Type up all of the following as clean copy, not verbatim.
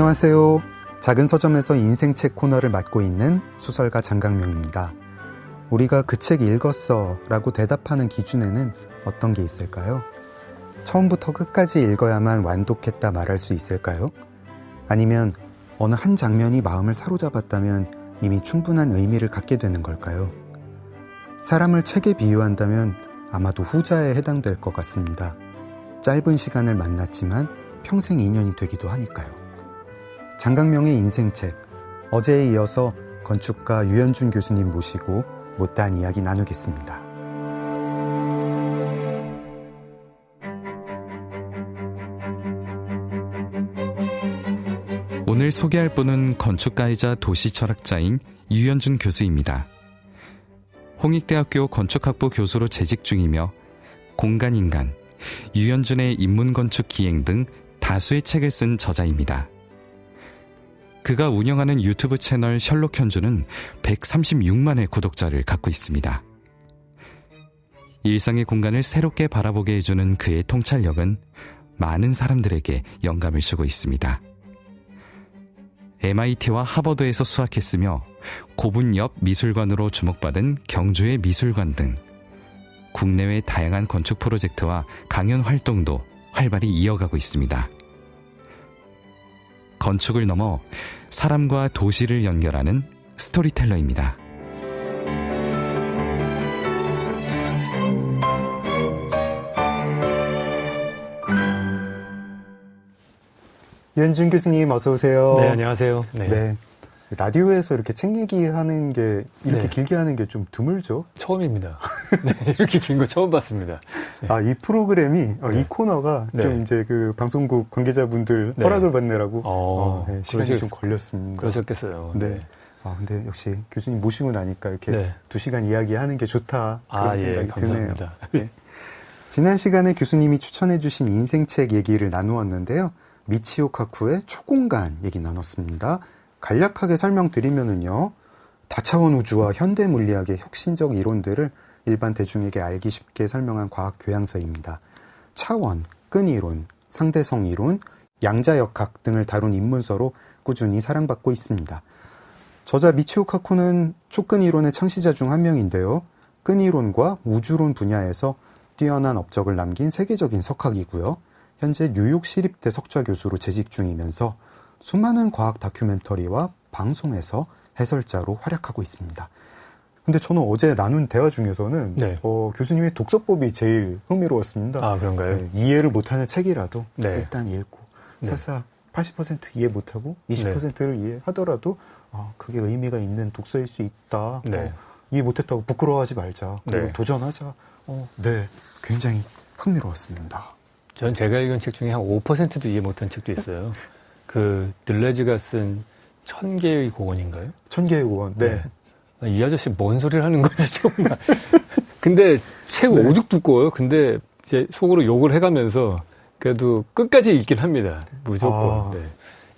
안녕하세요. 작은 서점에서 인생책 코너를 맡고 있는 소설가 장강명입니다. 우리가 그 책 읽었어 라고 대답하는 기준에는 어떤 게 있을까요? 처음부터 끝까지 읽어야만 완독했다 말할 수 있을까요? 아니면 어느 한 장면이 마음을 사로잡았다면 이미 충분한 의미를 갖게 되는 걸까요? 사람을 책에 비유한다면 아마도 후자에 해당될 것 같습니다. 짧은 시간을 만났지만 평생 인연이 되기도 하니까요. 장강명의 인생책, 어제에 이어서 건축가 유현준 교수님 모시고 못다한 이야기 나누겠습니다. 오늘 소개할 분은 건축가이자 도시철학자인 유현준 교수입니다. 홍익대학교 건축학부 교수로 재직 중이며 공간인간, 유현준의 인문건축 기행 등 다수의 책을 쓴 저자입니다. 그가 운영하는 유튜브 채널 셜록 현주는 136만의 구독자를 갖고 있습니다. 일상의 공간을 새롭게 바라보게 해주는 그의 통찰력은 많은 사람들에게 영감을 주고 있습니다. MIT와 하버드에서 수학했으며 고분 옆 미술관으로 주목받은 경주의 미술관 등 국내외 다양한 건축 프로젝트와 강연 활동도 활발히 이어가고 있습니다. 건축을 넘어 사람과 도시를 연결하는 스토리텔러입니다. 유현준 교수님 어서 오세요. 네, 안녕하세요. 네. 라디오에서 이렇게 책 얘기하는 게 이렇게 길게 하는 게 좀 드물죠? 처음입니다. 네, 이렇게 긴 거 처음 봤습니다. 네. 아, 이 프로그램이, 이 코너가 좀 이제 그 방송국 관계자분들 허락을 받느라고 시간이 좀 걸렸습니다. 그러셨겠어요. 네. 아, 근데 역시 교수님 모시고 나니까 이렇게 2시간 이야기하는 게 좋다. 그런 생각이 드네요. 네. 지난 시간에 교수님이 추천해주신 인생책 얘기를 나누었는데요. 미치오 카쿠의 초공간 얘기 나눴습니다. 간략하게 설명드리면은요, 다차원 우주와 현대 물리학의 혁신적 이론들을 일반 대중에게 알기 쉽게 설명한 과학 교양서입니다. 차원, 끈이론, 상대성 이론, 양자역학 등을 다룬 입문서로 꾸준히 사랑받고 있습니다. 저자 미치오 카쿠는 초끈 이론의 창시자 중 한 명인데요. 끈이론과 우주론 분야에서 뛰어난 업적을 남긴 세계적인 석학이고요. 현재 뉴욕 시립대 석좌 교수로 재직 중이면서 수많은 과학 다큐멘터리와 방송에서 해설자로 활약하고 있습니다. 근데 저는 어제 나눈 대화 중에서는 교수님의 독서법이 제일 흥미로웠습니다. 아, 그런가요? 네, 이해를 못하는 책이라도 일단 읽고 설사 80% 이해 못하고 20%를 이해하더라도 그게 의미가 있는 독서일 수 있다. 이해 못했다고 부끄러워하지 말자. 그리고 도전하자. 굉장히 흥미로웠습니다. 전 제가 읽은 책 중에 한 5%도 이해 못한 책도 있어요. 그 들레즈가 쓴 1000개의 고원인가요? 1000개의 고원. 네. 이 아저씨 뭔 소리를 하는 건지 정말. 근데 책 오죽 두꺼워요. 근데 제 속으로 욕을 해가면서 그래도 끝까지 읽긴 합니다. 무조건.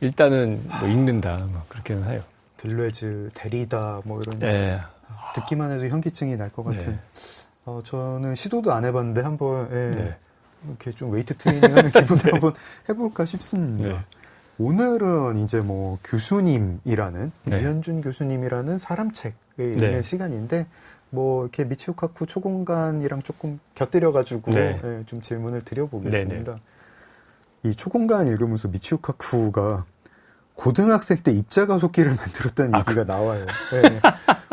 일단은 뭐 읽는다. 막 그렇게는 해요. 들레즈, 데리다 뭐 이런 듣기만 해도 현기증이 날 것 같은. 저는 시도도 안 해봤는데 한번 이렇게 좀 웨이트 트레이닝하는 기분으로 한번 해볼까 싶습니다. 오늘은 이제 뭐 교수님이라는 유현준 교수님이라는 사람책을 읽는 시간인데 뭐 이렇게 미치오 카쿠 초공간이랑 조금 곁들여가지고 좀 질문을 드려보겠습니다. 이 초공간 읽으면서 미치오 카쿠가 고등학생 때 입자가속기를 만들었다는 얘기가 나와요.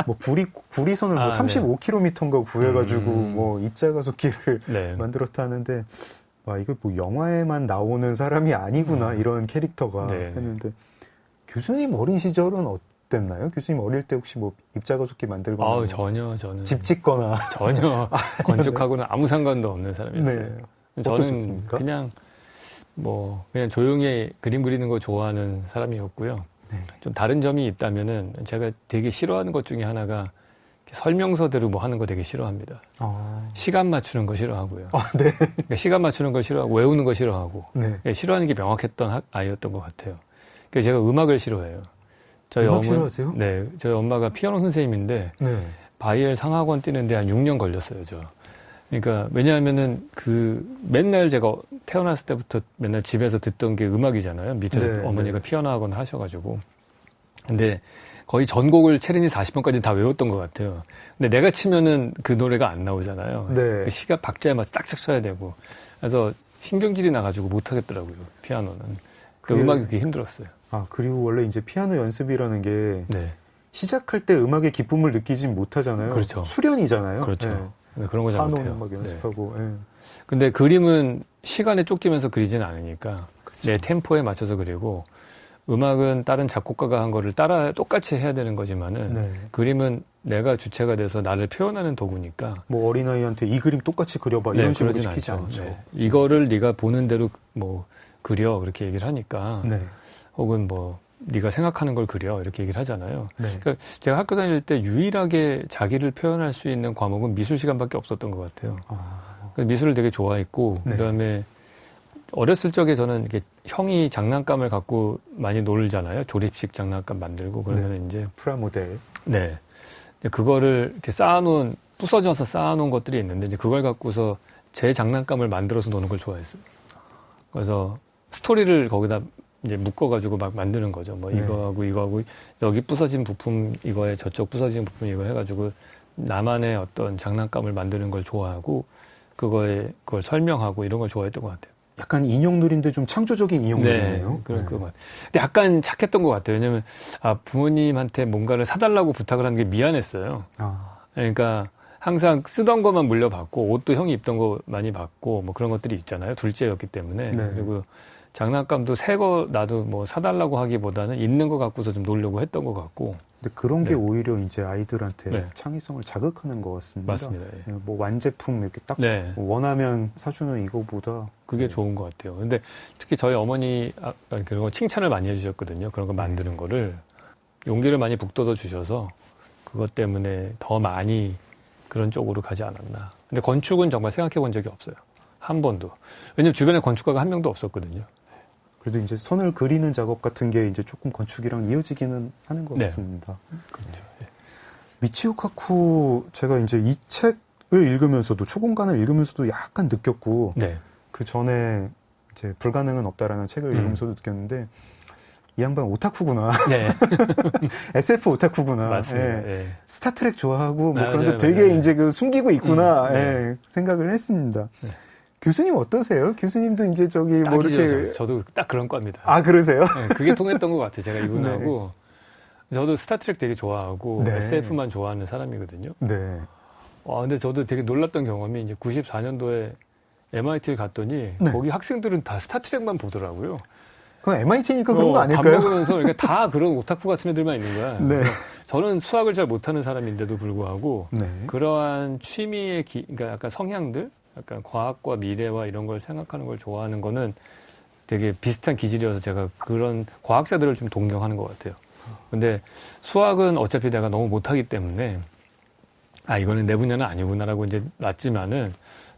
뭐 구리선을 뭐 35km인가 구해가지고 뭐 입자가속기를 만들었다 하는데 이거 뭐 영화에만 나오는 사람이 아니구나 이런 캐릭터가 했는데 교수님 어린 시절은 어땠나요? 교수님 어릴 때 혹시 뭐 입자가속기 만들거나 전혀 저는 집 짓거나 전혀 건축하고는 아무 상관도 없는 사람이었어요. 저는 어떠셨습니까? 그냥 조용히 그림 그리는 거 좋아하는 사람이었고요. 좀 다른 점이 있다면은 제가 되게 싫어하는 것 중에 하나가 설명서대로 뭐 하는 거 되게 싫어합니다. 시간 맞추는 거 싫어하고요. 그러니까 시간 맞추는 거 싫어하고 외우는 거 싫어하고 싫어하는 게 명확했던 아이였던 것 같아요. 그래서 제가 음악을 싫어해요. 음악 싫어하세요? 네, 저희 엄마가 피아노 선생님인데 바이엘 상학원 뛰는데 한 6년 걸렸어요. 그러니까 왜냐하면은 맨날 제가 태어났을 때부터 맨날 집에서 듣던 게 음악이잖아요. 밑에서 네, 어머니가 네. 피아노 학원을 하셔가지고. 근데 거의 전곡을 체린이 40번까지 다 외웠던 것 같아요. 근데 내가 치면은 그 노래가 안 나오잖아요. 네. 그 시가 박자에 맞춰 딱딱 쳐야 되고. 그래서 신경질이 나가지고 못 하겠더라고요. 피아노는. 그 음악이 그게 힘들었어요. 아, 그리고 원래 이제 피아노 연습이라는 게 네. 시작할 때 음악의 기쁨을 느끼진 못하잖아요. 그렇죠. 수련이잖아요. 그렇죠. 네, 그런 거 잘 한옥 못해요. 막 연습하고. 네. 근데 그림은 시간에 쫓기면서 그리진 않으니까 그쵸. 내 템포에 맞춰서 그리고 음악은 다른 작곡가가 한 거를 똑같이 해야 되는 거지만은 네. 그림은 내가 주체가 돼서 나를 표현하는 도구니까 뭐 어린아이한테 이 그림 똑같이 그려봐 이런 식으로 그러진 시키지 않죠. 네. 이거를 네가 보는 대로 뭐 그려 그렇게 얘기를 하니까 네. 혹은 뭐 네가 생각하는 걸 그려 이렇게 얘기를 하잖아요. 네. 그러니까 제가 학교 다닐 때 유일하게 자기를 표현할 수 있는 과목은 미술 시간밖에 없었던 것 같아요. 그래서 미술을 되게 좋아했고 네. 그다음에 어렸을 적에 저는 이게 형이 장난감을 갖고 많이 놀잖아요. 조립식 장난감 만들고 그러면 이제 프라모델. 네. 근데 그거를 이렇게 부서져서 쌓아놓은 것들이 있는데 이제 그걸 갖고서 제 장난감을 만들어서 노는 걸 좋아했어요. 그래서 스토리를 거기다 이제 묶어가지고 막 만드는 거죠. 뭐 네. 이거하고 여기 부서진 부품 이거에 저쪽 부서진 부품 이거 해가지고 나만의 어떤 장난감을 만드는 걸 좋아하고 그걸 설명하고 이런 걸 좋아했던 것 같아요. 약간 인형놀인데 좀 창조적인 인형놀이네요. 네, 그런 것 같아요. 근데 약간 착했던 것 같아요. 왜냐면 부모님한테 뭔가를 사달라고 부탁을 하는 게 미안했어요. 그러니까 항상 쓰던 것만 물려받고 옷도 형이 입던 거 많이 받고 뭐 그런 것들이 있잖아요. 둘째였기 때문에. 네. 그리고 장난감도 새 거 나도 뭐 사달라고 하기보다는 있는 거 갖고서 좀 놀려고 했던 것 같고. 근데 그런 게 네. 오히려 이제 아이들한테 네. 창의성을 자극하는 것 같습니다. 맞습니다. 예. 뭐 완제품 이렇게 딱 네. 원하면 사주는 이거보다 그게 네. 좋은 것 같아요. 근데 특히 저희 어머니 그런 거 칭찬을 많이 해주셨거든요. 그런 거 만드는 거를 용기를 많이 북돋워 주셔서 그것 때문에 더 많이 그런 쪽으로 가지 않았나. 근데 건축은 정말 생각해 본 적이 없어요. 한 번도. 왜냐면 주변에 건축가가 한 명도 없었거든요. 그래도 이제 선을 그리는 작업 같은 게 이제 조금 건축이랑 이어지기는 하는 것 네. 같습니다. 그렇죠. 예. 미치오 카쿠 제가 이제 이 책을 읽으면서도 초공간을 읽으면서도 약간 느꼈고 네. 그 전에 이제 불가능은 없다라는 책을 읽으면서도 느꼈는데 이 양반 오타쿠구나. 네. SF 오타쿠구나. 맞습니다. 예. 예. 스타트렉 좋아하고 뭐 맞아요, 그런데 되게 맞아요. 이제 그 숨기고 있구나. 네. 예, 생각을 했습니다. 네. 교수님 어떠세요? 교수님도 이제 저기 뭐 딱이죠. 이렇게 저도 딱 그런 겁니다. 아 그러세요? 네, 그게 통했던 것 같아요. 제가 이분하고. 저도 스타트렉 되게 좋아하고 네. SF만 좋아하는 사람이거든요. 네. 근데 저도 되게 놀랐던 경험이 이제 94년도에 MIT를 갔더니 네. 거기 학생들은 다 스타트렉만 보더라고요. 그건 MIT니까 그런 거 아닐까요? 밥 먹으면서 그러니까 다 그런 오타쿠 같은 애들만 있는 거야. 네. 그래서 저는 수학을 잘 못하는 사람인데도 불구하고 네. 그러한 취미의 그러니까 약간 성향들, 약간 과학과 미래와 이런 걸 생각하는 걸 좋아하는 거는 되게 비슷한 기질이어서 제가 그런 과학자들을 좀 동경하는 것 같아요. 근데 수학은 어차피 내가 너무 못하기 때문에 이거는 내 분야는 아니구나라고 이제 놨지만은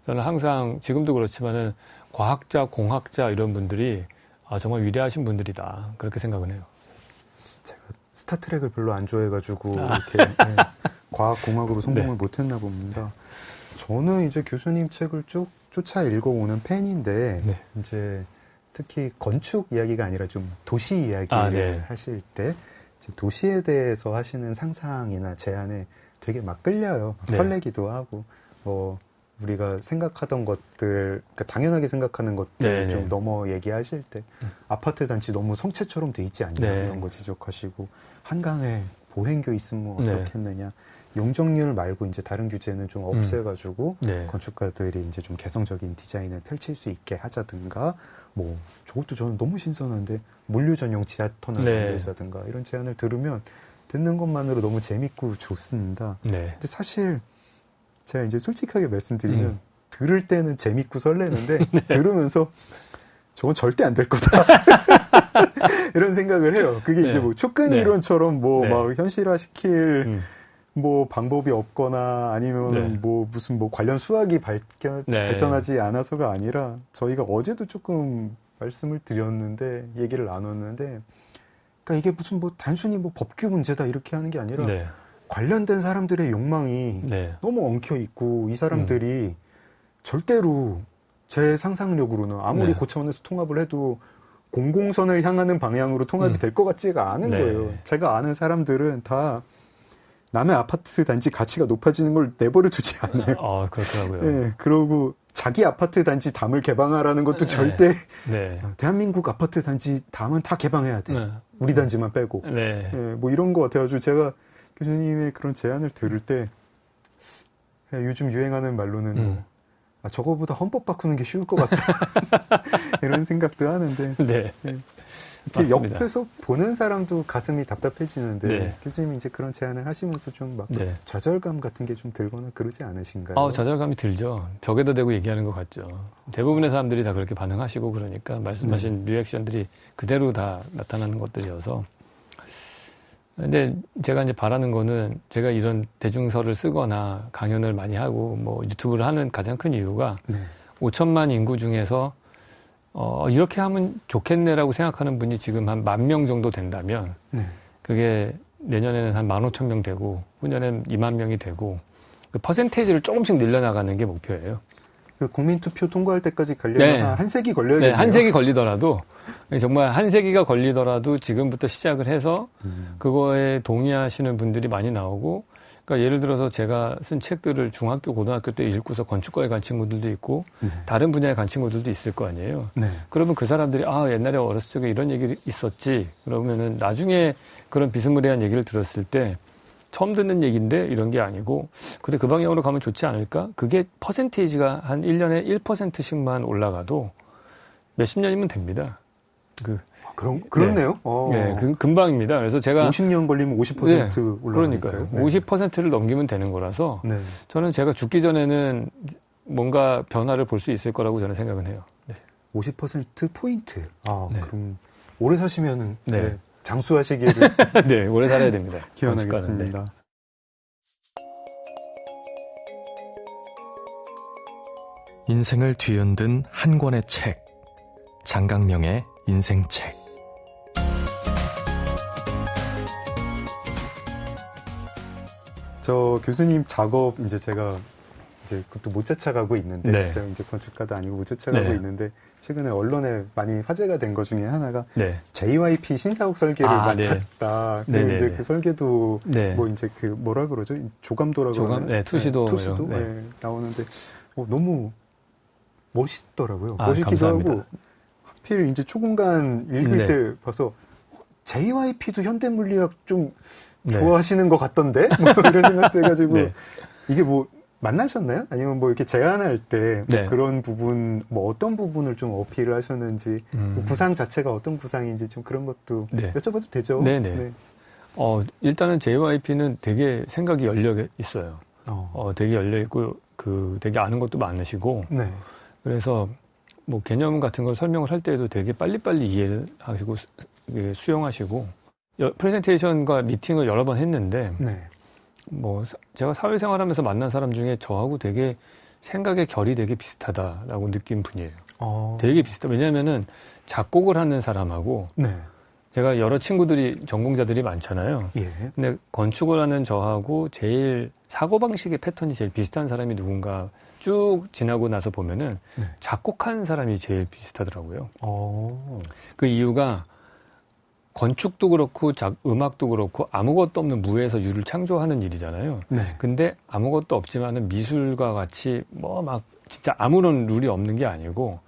저는 항상 지금도 그렇지만은 과학자, 공학자 이런 분들이 정말 위대하신 분들이다 그렇게 생각은 해요. 제가 스타트렉을 별로 안 좋아해가지고 이렇게 네, 과학공학으로 성공을 네. 못했나 봅니다. 저는 이제 교수님 책을 쭉 쫓아 읽어오는 팬인데 네. 이제 특히 건축 이야기가 아니라 좀 도시 이야기를 네. 하실 때 이제 도시에 대해서 하시는 상상이나 제안에 되게 막 끌려요. 막 네. 설레기도 하고 뭐 우리가 생각하던 것들, 그러니까 당연하게 생각하는 것들 네, 좀 네. 넘어 얘기하실 때 아파트 단지 너무 성체처럼 돼 있지 않냐 네. 이런 거 지적하시고 한강에 보행교 있으면 네. 어떻겠느냐. 용적률 말고 이제 다른 규제는 좀 없애가지고 네. 건축가들이 이제 좀 개성적인 디자인을 펼칠 수 있게 하자든가 뭐 저것도 저는 너무 신선한데 물류 전용 지하 터널 네. 만들자든가 이런 제안을 들으면 듣는 것만으로 너무 재밌고 좋습니다. 네. 근데 사실 제가 이제 솔직하게 말씀드리면 들을 때는 재밌고 설레는데 들으면서 저건 절대 안 될 거다 이런 생각을 해요. 그게 네. 이제 뭐 촉근 네. 이론처럼 뭐 네. 막 현실화시킬 뭐 방법이 없거나 아니면 네. 뭐 무슨 뭐 관련 수학이 네. 발전하지 않아서가 아니라 저희가 어제도 조금 말씀을 드렸는데 얘기를 나눴는데 그러니까 이게 무슨 뭐 단순히 뭐 법규 문제다 이렇게 하는 게 아니라 네. 관련된 사람들의 욕망이 네. 너무 엉켜 있고 이 사람들이 절대로 제 상상력으로는 아무리 네. 고차원에서 통합을 해도 공공선을 향하는 방향으로 통합이 될 것 같지가 않은 네. 거예요. 제가 아는 사람들은 다 남의 아파트 단지 가치가 높아지는 걸 내버려 두지 않아요. 그렇더라고요. 네, 그러고 자기 아파트 단지 담을 개방하라는 것도 절대 네. 대한민국 아파트 단지 담은 다 개방해야 돼. 네. 우리 단지만 빼고. 네. 뭐 이런 거 같아가지고 제가 교수님의 그런 제안을 들을 때 요즘 유행하는 말로는 뭐, 저거보다 헌법 바꾸는 게 쉬울 것 같다. 이런 생각도 하는데. 네. 이렇게 맞습니다. 옆에서 보는 사람도 가슴이 답답해지는데 네. 교수님이 이제 그런 제안을 하시면서 좀 막 네. 좌절감 같은 게 좀 들거나 그러지 않으신가요? 좌절감이 들죠. 벽에다 대고 얘기하는 것 같죠. 대부분의 사람들이 다 그렇게 반응하시고 그러니까 말씀하신 리액션들이 그대로 다 나타나는 것들이어서. 근데 제가 이제 바라는 거는 제가 이런 대중서를 쓰거나 강연을 많이 하고 뭐 유튜브를 하는 가장 큰 이유가 5천만 인구 중에서 이렇게 하면 좋겠네라고 생각하는 분이 지금 한 10,000명 정도 된다면 그게 내년에는 한 15,000명 되고 후년에는 2만 명이 되고 그 퍼센테이지를 조금씩 늘려나가는 게 목표예요. 그 국민투표 통과할 때까지 가려면 한 세기 걸려야겠네요. 네, 한 세기 걸리더라도 정말 한 세기가 걸리더라도 지금부터 시작을 해서 그거에 동의하시는 분들이 많이 나오고 그러니까 예를 들어서 제가 쓴 책들을 중학교, 고등학교 때 읽고서 건축과에 간 친구들도 있고 다른 분야에 간 친구들도 있을 거 아니에요. 그러면 그 사람들이 옛날에 어렸을 적에 이런 얘기 있었지. 그러면은 나중에 그런 비스무리한 얘기를 들었을 때 처음 듣는 얘기인데 이런 게 아니고 근데 그 방향으로 가면 좋지 않을까? 그게 퍼센테이지가 한 1년에 1%씩만 올라가도 몇십 년이면 됩니다. 그렇네요. 네, 금방입니다. 그래서 제가 50년 걸리면 50% 올라가니까요. 그러니까요. 50%를 넘기면 되는 거라서 저는 제가 죽기 전에는 뭔가 변화를 볼 수 있을 거라고 저는 생각은 해요. 50%포인트. 그럼 오래 사시면은 장수하시기를 네, 오래 살아야 됩니다. 기원하겠습니다. 인생을 뒤흔든 한 권의 책. 장강명의 인생책. 저 교수님 작업 이제 제가 그것도 못 쫓아가고 있는데 제가 이제 건축가도 아니고 못 쫓아가고 있는데 최근에 언론에 많이 화제가 된 것 중에 하나가 JYP 신사옥 설계를 맡았다. 이제 그 설계도 뭐 이제 그 뭐라 그러죠? 조감도라고 하나요? 투시도 나오는데 너무 멋있더라고요. 멋있기도 감사합니다. 하고 하필 이제 초공간 읽을 때 봐서 JYP도 현대물리학 좀 좋아하시는 것 같던데? 뭐 이런 생각도 해가지고 이게 뭐 만나셨나요? 아니면 뭐 이렇게 제안할 때 뭐 그런 부분, 뭐 어떤 부분을 좀 어필을 하셨는지, 뭐 구상 자체가 어떤 구상인지 좀 그런 것도 여쭤봐도 되죠? 네네. 일단은 JYP는 되게 생각이 열려 있어요. 되게 열려 있고, 되게 아는 것도 많으시고, 그래서 뭐 개념 같은 걸 설명을 할 때에도 되게 빨리빨리 이해하시고, 수용하시고, 프레젠테이션과 미팅을 여러 번 했는데, 뭐 제가 사회생활하면서 만난 사람 중에 저하고 되게 생각의 결이 되게 비슷하다라고 느낀 분이에요. 되게 비슷해. 왜냐하면은 작곡을 하는 사람하고 제가 여러 친구들이 전공자들이 많잖아요. 근데 건축을 하는 저하고 제일 사고방식의 패턴이 제일 비슷한 사람이 누군가 쭉 지나고 나서 보면은 작곡한 사람이 제일 비슷하더라고요. 그 이유가 건축도 그렇고 음악도 그렇고 아무것도 없는 무에서 유를 창조하는 일이잖아요. 근데 아무것도 없지만은 미술과 같이 뭐 막 진짜 아무런 룰이 없는 게 아니고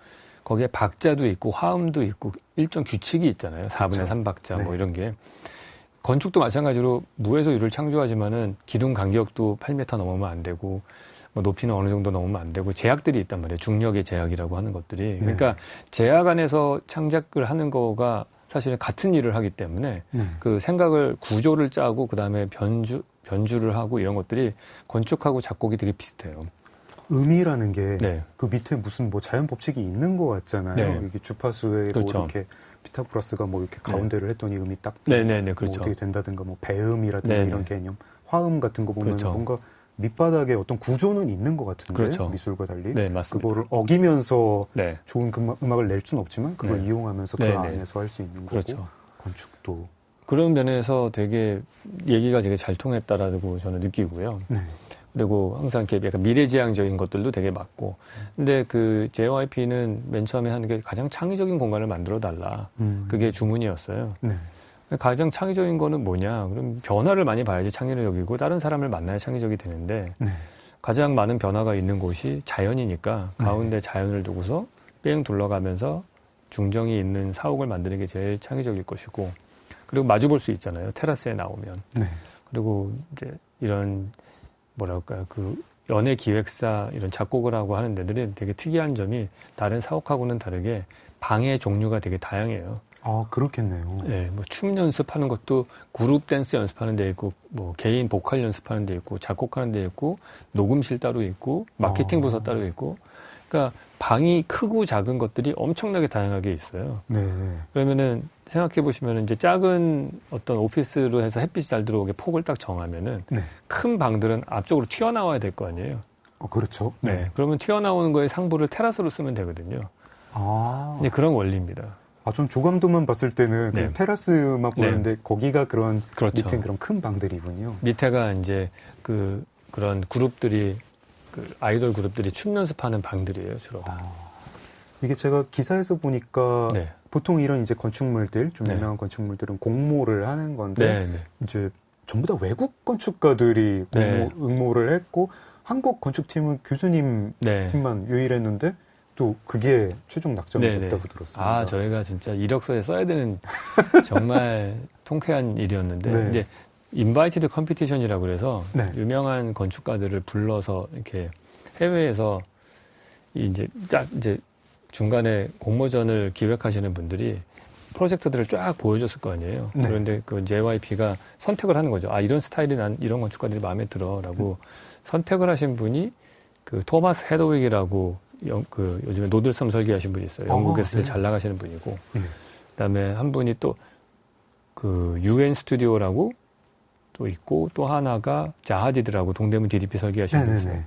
거기에 박자도 있고 화음도 있고 일정 규칙이 있잖아요. 4분의 3박자 뭐 이런 게. 건축도 마찬가지로 무에서 유를 창조하지만은 기둥 간격도 8m 넘으면 안 되고 뭐 높이는 어느 정도 넘으면 안 되고 제약들이 있단 말이에요. 중력의 제약이라고 하는 것들이. 그러니까 제약 안에서 창작을 하는 거가 사실은 같은 일을 하기 때문에 그 생각을 구조를 짜고 그다음에 변주를 하고 이런 것들이 건축하고 작곡이 되게 비슷해요. 음이라는 게 그 밑에 무슨 뭐 자연 법칙이 있는 것 같잖아요. 이게 주파수에 뭐 이렇게 피타고라스가 뭐 이렇게 가운데를 했더니 음이 딱 그렇죠. 뭐 어떻게 된다든가 뭐 배음이라든가 이런 개념, 화음 같은 거 보면 뭔가 밑바닥에 어떤 구조는 있는 것 같은데 미술과 달리 그거를 어기면서 좋은 음악을 낼 수는 없지만 그걸 이용하면서 그 안에서 할 수 있는 거고 건축도 그런 면에서 되게 얘기가 되게 잘 통했다라고 저는 느끼고요. 그리고 항상 이렇게 약간 미래지향적인 것들도 되게 많고. 근데 그 JYP는 맨 처음에 하는 게 가장 창의적인 공간을 만들어 달라. 그게 주문이었어요. 네. 가장 창의적인 거는 뭐냐? 그럼 변화를 많이 봐야지 창의력이고 다른 사람을 만나야 창의적이 되는데 네. 가장 많은 변화가 있는 곳이 자연이니까 네. 가운데 자연을 두고서 뺑 둘러가면서 중정이 있는 사옥을 만드는 게 제일 창의적일 것이고 그리고 마주 볼 수 있잖아요. 테라스에 나오면. 네. 그리고 이제 이런 뭐랄까요? 그 연예 기획사 이런 작곡을 하고 하는 데들이 되게 특이한 점이 다른 사옥하고는 다르게 방의 종류가 되게 다양해요. 아, 그렇겠네요. 예, 뭐 춤 연습하는 것도 그룹 댄스 연습하는 데 있고, 뭐 개인 보컬 연습하는 데 있고, 작곡하는 데 있고, 녹음실 따로 있고, 마케팅 부서 따로 있고, 그러니까 방이 크고 작은 것들이 엄청나게 다양하게 있어요. 네. 그러면은 생각해 보시면은 이제 작은 어떤 오피스로 해서 햇빛이 잘 들어오게 폭을 딱 정하면은 네. 큰 방들은 앞쪽으로 튀어나와야 될 거 아니에요. 그렇죠. 네. 그러면 튀어나오는 거에 상부를 테라스로 쓰면 되거든요. 아. 이제 그런 원리입니다. 아, 전 조감도만 봤을 때는 네. 그냥 테라스만 보는데 거기가 그런 그렇죠. 밑에 그런 큰 방들이군요. 밑에가 이제 그런 그룹들이 그 아이돌 그룹들이 춤 연습하는 방들이에요, 주로 다. 이게 제가 기사에서 보니까 네. 보통 이런 이제 건축물들, 좀 네. 유명한 건축물들은 공모를 하는 건데 네, 네. 이제 전부 다 외국 건축가들이 네. 응모를 했고 한국 건축팀은 교수님 네. 팀만 유일했는데 또 그게 최종 낙점이 네, 됐다고 네. 들었습니다. 아, 저희가 진짜 이력서에 써야 되는 정말 통쾌한 일이었는데 네. 이제 인바이티드 컴피티션이라고 그래서 네. 유명한 건축가들을 불러서 이렇게 해외에서 이제 딱 이제 중간에 공모전을 기획하시는 분들이 프로젝트들을 쫙 보여줬을 거 아니에요. 네. 그런데 그 JYP가 선택을 하는 거죠. 아, 이런 스타일이 난 이런 건축가들이 마음에 들어라고 선택을 하신 분이 그 토마스 헤더윅이라고 요즘에 노들섬 설계하신 분이 있어요. 영국에서 제일 네. 잘 나가시는 분이고. 네. 그다음에 한 분이 또 그 UN 스튜디오라고 또 있고 또 하나가 자하디드라고 동대문 DDP 설계하신 분이 있어요.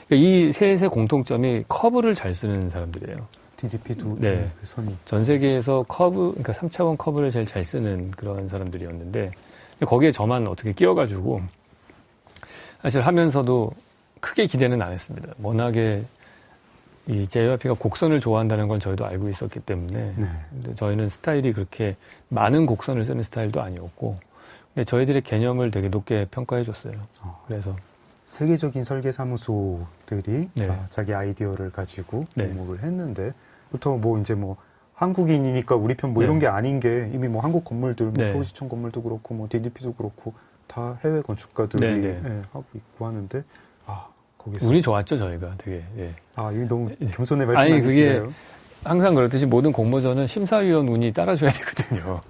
그러니까 이 셋의 공통점이 커브를 잘 쓰는 사람들이에요. DDP도 네. 그 선이 전 세계에서 커브, 그러니까 3차원 커브를 제일 잘 쓰는 그런 사람들이었는데 거기에 저만 어떻게 끼어가지고 사실 하면서도 크게 기대는 안 했습니다. 워낙에 이 JYP가 곡선을 좋아한다는 건 저희도 알고 있었기 때문에 네. 근데 저희는 스타일이 그렇게 많은 곡선을 쓰는 스타일도 아니었고 근데 저희들의 개념을 되게 높게 평가해 줬어요. 그래서 세계적인 설계 사무소들이 네. 자기 아이디어를 가지고 네. 공모를 했는데 보통 뭐 이제 뭐 한국인이니까 우리 편 뭐 네. 이런 게 아닌 게 이미 뭐 한국 건물들 뭐 네. 서울시청 건물도 그렇고 뭐 DDP도 그렇고 다 해외 건축가들이 네, 네. 예, 하고 있고 하는데 거기서 운이 좋았죠 저희가 되게. 예. 이거 너무 네. 겸손의 아니, 말씀하시네요. 그게 항상 그렇듯이 모든 공모전은 심사위원 운이 따라줘야 되거든요.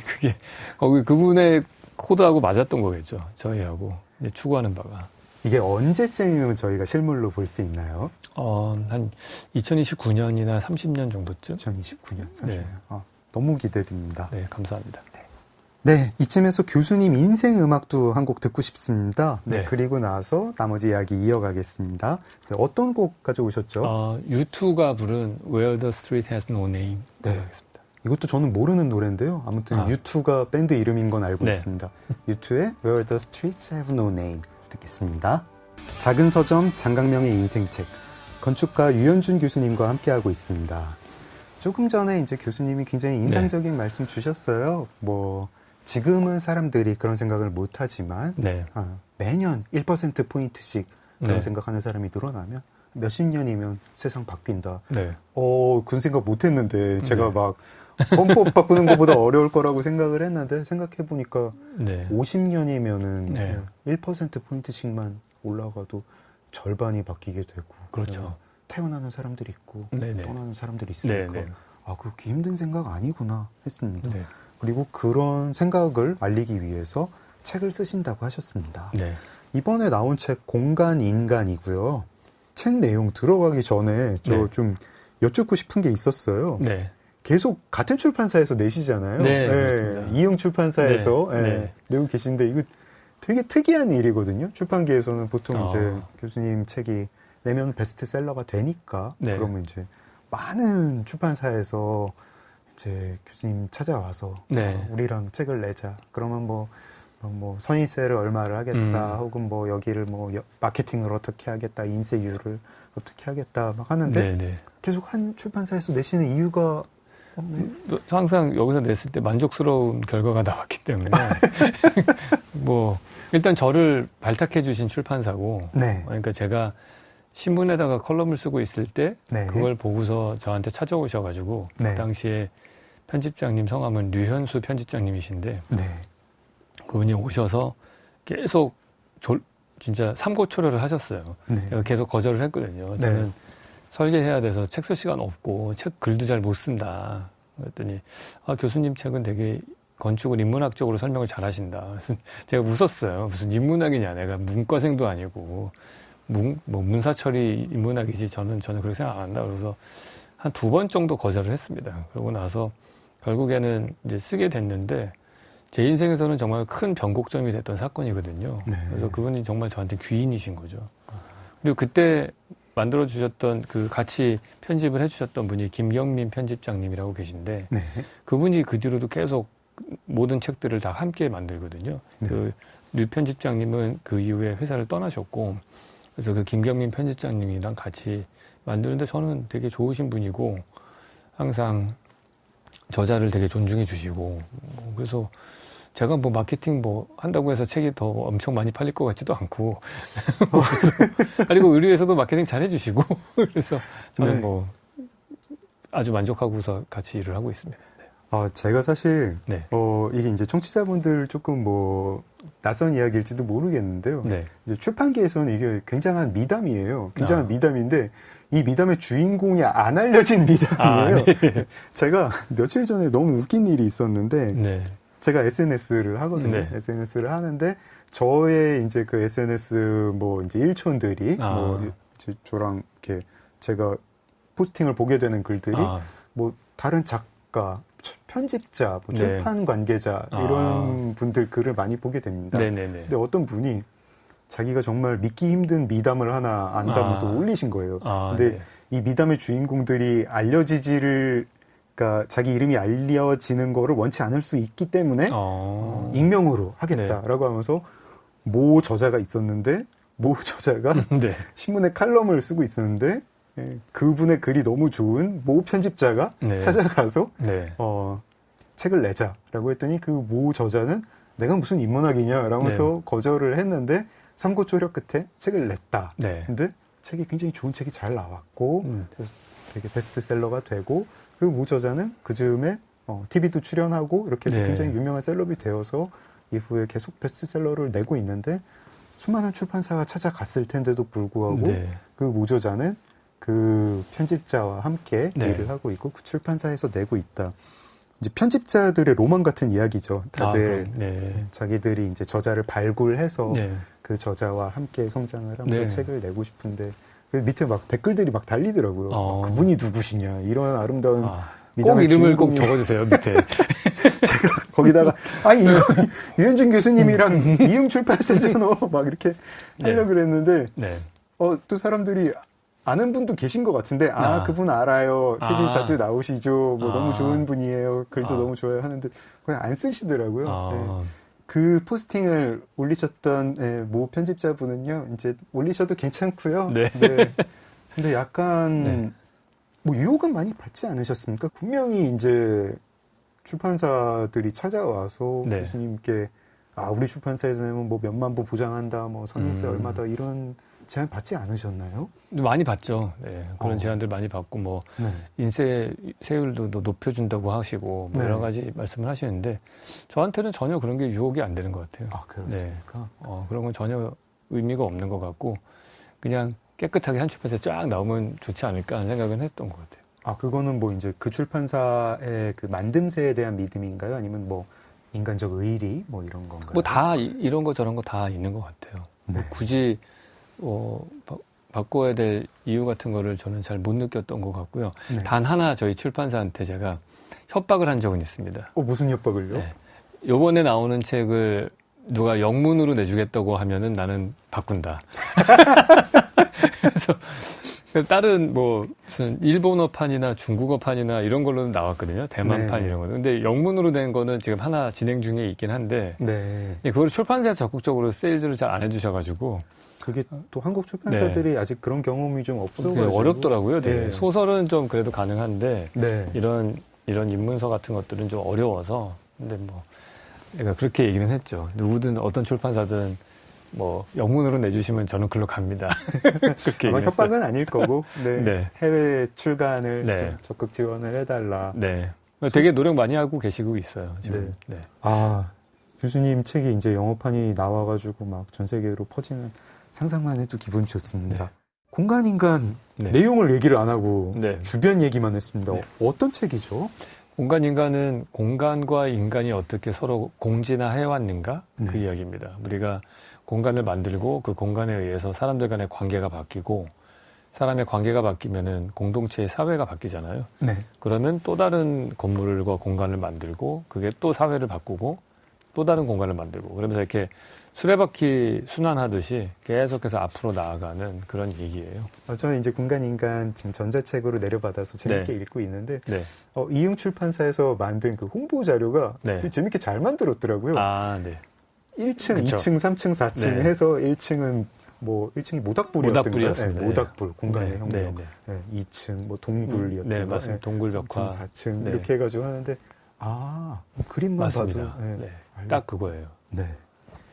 그게 거기 그분의 코드하고 맞았던 거겠죠. 저희하고 이제 추구하는 바가. 이게 언제쯤이면 저희가 실물로 볼 수 있나요? 한 2029년이나 30년 정도쯤? 2029년, 30년. 네. 너무 기대됩니다. 네, 감사합니다. 네, 이쯤에서 교수님 인생 음악도 한 곡 듣고 싶습니다. 네. 그리고 나서 나머지 이야기 이어가겠습니다. 네, 어떤 곡 가져오셨죠? U2가 부른 Where the Street Has No Name. 네. 하겠습니다. 이것도 저는 모르는 노래인데요. 아무튼 U2가 밴드 이름인 건 알고 네. 있습니다. U2의 Where the Streets Have No Name 듣겠습니다. 작은 서점 장강명의 인생책 건축가 유현준 교수님과 함께하고 있습니다. 조금 전에 이제 교수님이 굉장히 인상적인 말씀 주셨어요. 뭐 지금은 사람들이 그런 생각을 못 하지만 네. 매년 1%포인트씩 그런 네. 생각하는 사람이 늘어나면 몇십 년이면 세상 바뀐다. 네. 그런 생각 못 했는데 제가 네. 막 헌법 바꾸는 것보다 어려울 거라고 생각을 했는데 생각해 보니까 네. 50년이면은 네. 1%포인트씩만 올라가도 절반이 바뀌게 되고 그렇죠. 태어나는 사람들이 있고 네네. 떠나는 사람들이 있으니까 네네. 그렇게 힘든 생각 아니구나 했습니다. 네. 그리고 그런 생각을 알리기 위해서 책을 쓰신다고 하셨습니다. 네. 이번에 나온 책 공간 인간이고요. 책 내용 들어가기 전에 네. 좀 여쭙고 싶은 게 있었어요. 네. 계속 같은 출판사에서 내시잖아요. 네, 그렇습니다. 이영 출판사에서 네, 네. 내고 계신데 이거 되게 특이한 일이거든요. 출판계에서는 보통 이제 교수님 책이 내면 베스트셀러가 되니까 네. 그러면 이제 많은 출판사에서 이제 교수님 찾아와서 네. 우리랑 책을 내자. 그러면 뭐 뭐 선인세를 얼마를 하겠다, 혹은 뭐 여기를 뭐 마케팅을 어떻게 하겠다, 인쇄율을 어떻게 하겠다 막 하는데 네네. 계속 한 출판사에서 내시는 이유가 없네. 항상 여기서 냈을 때 만족스러운 결과가 나왔기 때문에 뭐 일단 저를 발탁해 주신 출판사고, 네. 그러니까 제가 신문에다가 컬럼을 쓰고 있을 때 네. 그걸 보고서 저한테 찾아오셔가지고 네. 그 당시에 편집장님 성함은 류현수 편집장님이신데 네. 그분이 오셔서 계속 진짜 삼고초려를 하셨어요. 네. 제가 계속 거절을 했거든요. 저는 네. 설계해야 돼서 책 쓸 시간 없고 책 글도 잘 못 쓴다. 그랬더니 교수님 책은 되게 건축을 인문학적으로 설명을 잘 하신다. 그래서 제가 웃었어요. 무슨 인문학이냐. 내가 문과생도 아니고 문사처리 인문학이지 저는 그렇게 생각 안 한다. 그래서 한 2번 정도 거절을 했습니다. 그러고 나서 결국에는 이제 쓰게 됐는데 제 인생에서는 정말 큰 변곡점이 됐던 사건이거든요. 네. 그래서 그분이 정말 저한테 귀인이신 거죠. 그리고 그때 만들어주셨던 같이 편집을 해주셨던 분이 김경민 편집장님이라고 계신데 네. 그분이 그 뒤로도 계속 모든 책들을 다 함께 만들거든요. 네. 류 편집장님은 그 이후에 회사를 떠나셨고 그래서 그 김경민 편집장님이랑 같이 만드는데 저는 되게 좋으신 분이고 항상 저자를 되게 존중해 주시고 그래서 제가 뭐 마케팅 뭐 한다고 해서 책이 더 엄청 많이 팔릴 것 같지도 않고 그리고 의류에서도 마케팅 잘 해주시고 그래서 저는 네. 뭐 아주 만족하고서 같이 일을 하고 있습니다. 제가 사실 네. 이게 이제 청취자분들 조금 뭐 낯선 이야기일지도 모르겠는데요. 네. 이제 출판계에서는 이게 굉장한 미담이에요. 굉장한 미담인데 이 미담의 주인공이 안 알려진 미담이에요. 네. 제가 며칠 전에 너무 웃긴 일이 있었는데 네. 제가 SNS를 하거든요. 네. SNS를 하는데 저의 이제 그 SNS 뭐 이제 일촌들이 뭐 이제 저랑 이렇게 제가 포스팅을 보게 되는 글들이 뭐 다른 작가, 편집자, 뭐 네. 출판 관계자 이런 분들 글을 많이 보게 됩니다. 네네네. 근데 어떤 분이 자기가 정말 믿기 힘든 미담을 하나 안다면서 올리신 거예요. 근데 네. 이 미담의 주인공들이 그러니까 자기 이름이 알려지는 거를 원치 않을 수 있기 때문에 익명으로 하겠다라고 하면서 모 저자가 있었는데 모 저자가 네. 신문에 칼럼을 쓰고 있었는데 그분의 글이 너무 좋은 모 편집자가 네. 찾아가서 네. 책을 내자라고 했더니 그 모 저자는 내가 무슨 인문학이냐라면서 거절을 했는데 삼고초려 끝에 책을 냈다. 네. 근데 책이 굉장히 좋은 책이 잘 나왔고 그래서 되게 베스트셀러가 되고 그 모 저자는 그 즈음에 TV도 출연하고 이렇게 해서 네. 굉장히 유명한 셀럽이 되어서 이후에 계속 베스트셀러를 내고 있는데 수많은 출판사가 찾아갔을 텐데도 불구하고 그 모 저자는 그 편집자와 함께 일을 하고 있고 그 출판사에서 내고 있다. 이제 편집자들의 로망 같은 이야기죠. 다들 자기들이 이제 저자를 발굴해서 그 저자와 함께 성장을 하면서 책을 내고 싶은데 그 밑에 막 댓글들이 막 달리더라고요. 그분이 누구시냐 이런 아름다운 꼭 이름을 꼭 적어주세요 밑에. 제가 거기다가 이거 유현준 교수님이랑 이응 출판사잖아 막 이렇게 하려고 그랬는데 또 사람들이 아는 분도 계신 것 같은데 그분 알아요. TV 자주 나오시죠. 뭐 너무 좋은 분이에요. 글도 너무 좋아요 하는데 그냥 안 쓰시더라고요. 그 포스팅을 올리셨던 모 편집자분은요. 이제 올리셔도 괜찮고요. 근데 약간 뭐 유혹은 많이 받지 않으셨습니까? 분명히 이제 출판사들이 찾아와서 교수님께 우리 출판사에서는 뭐 몇만 부 보장한다, 뭐 선인세 얼마다 이런 제안 받지 않으셨나요? 많이 받죠. 그런 제안들 많이 받고 뭐 인쇄율도 높여준다고 하시고 뭐 여러 가지 말씀을 하시는데 저한테는 전혀 그런 게 유혹이 안 되는 것 같아요. 그렇습니까? 그런 건 전혀 의미가 없는 것 같고 그냥 깨끗하게 한 출판사에 쫙 나오면 좋지 않을까 하는 생각은 했던 것 같아요. 그거는 뭐 이제 그 출판사의 그 만듦새에 대한 믿음인가요? 아니면 뭐 인간적 의리 뭐 이런 건가요? 뭐 다 이런 거 저런 거 다 있는 것 같아요. 뭐 굳이 바꿔야 될 이유 같은 거를 저는 잘 못 느꼈던 것 같고요. 단 하나 저희 출판사한테 제가 협박을 한 적은 있습니다. 무슨 협박을요? 요번에 나오는 책을 누가 영문으로 내주겠다고 하면은 나는 바꾼다. 다른 뭐 무슨 일본어판이나 중국어판이나 이런 걸로는 나왔거든요. 대만판 네. 이런 거는. 근데 영문으로 된 거는 지금 하나 진행 중에 있긴 한데 네. 그걸 출판사에서 적극적으로 세일즈를 잘 안 해주셔가지고 그게 또 한국 출판사들이 아직 그런 경험이 좀 그게 없어가지고 어렵더라고요. 네. 네. 소설은 좀 그래도 가능한데 네. 이런 입문서 같은 것들은 좀 어려워서 근데 뭐 그러니까 그렇게 얘기는 했죠. 누구든 어떤 출판사든 뭐 영문으로 내주시면 저는 글로 갑니다. 그렇게 아마 얘기했어요. 협박은 아닐 거고 네. 네. 해외 출간을 네. 좀 적극 지원을 해달라. 네. 되게 노력 많이 하고 계시고 있어요. 지금. 네. 아 교수님 책이 이제 영어판이 나와가지고 막 전 세계로 퍼지는 상상만 해도 기분이 좋습니다. 네. 공간인간 네. 내용을 얘기를 안 하고 네. 주변 얘기만 했습니다. 네. 어떤 책이죠? 공간인간은 공간과 인간이 어떻게 서로 공진화해왔는가 네. 그 이야기입니다. 우리가 공간을 만들고 그 공간에 의해서 사람들 간의 관계가 바뀌고 사람의 관계가 바뀌면은 공동체의 사회가 바뀌잖아요. 네. 그러면 또 다른 건물과 공간을 만들고 그게 또 사회를 바꾸고 또 다른 공간을 만들고 그러면서 이렇게 수레바퀴 순환하듯이 계속해서 앞으로 나아가는 그런 얘기예요. 저는 이제 공간인간 지금 전자책으로 내려받아서 재밌게 네. 읽고 있는데 네. 이응 출판사에서 만든 그 홍보 자료가 네. 되게 재밌게 잘 만들었더라고요. 아, 네. 1층, 그쵸. 2층, 3층, 4층 네. 해서 1층은 뭐 1층이 모닥불이었던가요? 네, 모닥불 공간의 네. 혁명. 네. 네, 2층 뭐 동굴이었던가. 네, 맞습니다. 동굴벽화. 3층, 4층 네. 이렇게 해가지고 하는데 그림만 맞습니다. 봐도 네. 네. 딱 그거예요. 네.